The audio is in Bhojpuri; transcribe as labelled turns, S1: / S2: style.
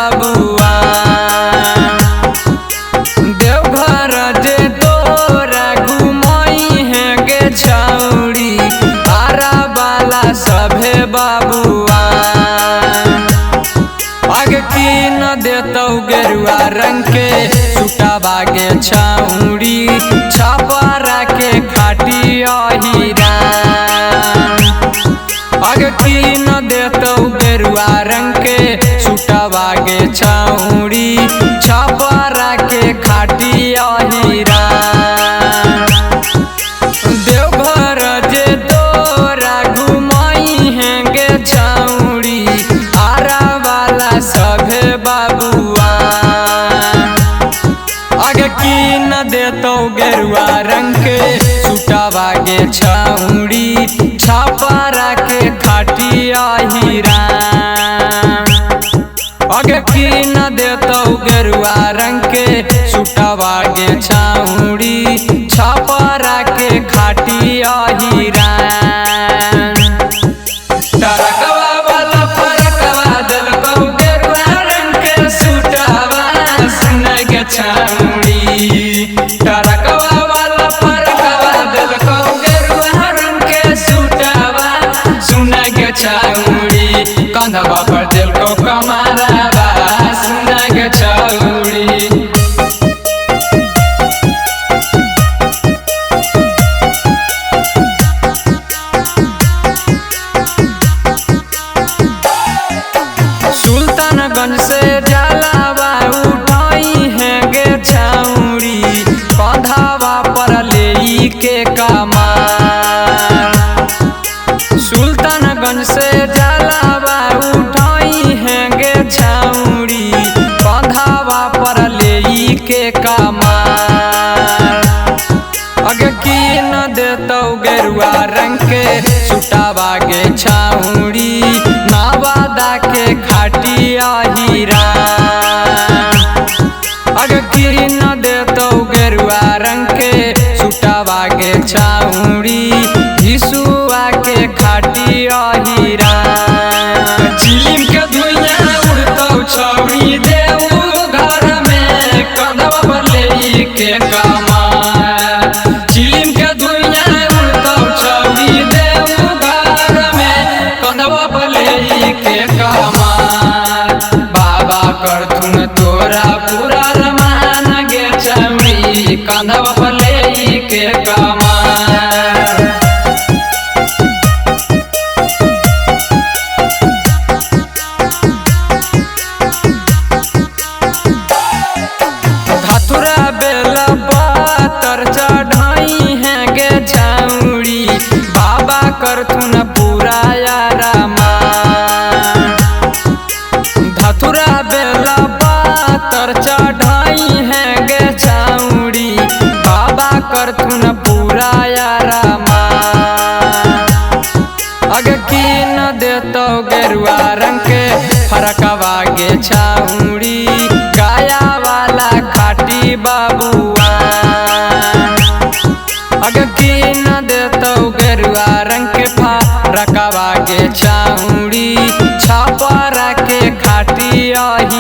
S1: बाबुआ। देवघर जे तोरा घुमाई है गे छौड़ी, आरा वाला सभे बाबुआ। आगे की न देतौ गेरुआ रंग के सुटावा गे छौड़ी, छपरा के खाटी अहिरा। आगे की न देतौ गेरुआ रंग के सुटावा गे छौड़ी, छपरा के खाटी अहिरा। देवघर जे तोरा घुमाई है गे छौड़ी, आरा वाला सभे बाबुआ। आगे की न देतौ गेरुआ रंग के सुटावा गे छौड़ी, छपरा के खाटी अहिरा। आगे की न देतौ गेरुआ रंग के सुटावा गे छौड़ी, छपरा के खाटी अहिरा। टरकवा वाला फरकवा देलकौ गेरुआ रंग के सुटावा, सुन गे छौड़ी। टरकवा वाला फरकवा देलकौ गेरुआ रंग के सुटावा, सुन गे छौड़ी। कंधवा पर देलकौ कमरवा, सुन गे छौड़ी। सुल्तानगंज से जलावा उठाई है गे छौड़ी, कंधवा पर लेई के कमार। सुल्तानगंज से जलावा उठाई है गे छौड़ी, कंधवा पर लेई के कमार। आगे की न देतौ गेरुआ रंग के सुटावा गे छौड़ी, नवादा के खाटी अहिरा। आगे की न देतौ गेरुआ रंग के सुटावा गे छौड़ी, हिसुआ के खाटी अहिरा। चिलिम के धुइयां उड़तौ छौड़ी, देवघर में कंधवा पर लेई के कमार। चिलिम के धुइयां उड़तौ छौड़ी, देवघर में कंधवा पर लेई के कमार। बाबा करथुन तोरा पूरा रमान गे छौड़ी, कंधवा पर लेई के कमार। धतुरा बेला पातर चढ़ाई है गे छौड़ी, बाबा करथुन पूरा यारामान। धतुरा बेला पातर चढ़ाई है गे छौड़ी, बाबा करथुन पूरा यारामान। आगे की न देतौ गेरुआ रंग के फरकवा गे छौड़ी, काया वाला खाटी बाबुआ। आगे की न देतौ गेरुआ रंग के फरकवा गे छौड़ी, छपरा के खाटी अहिरा।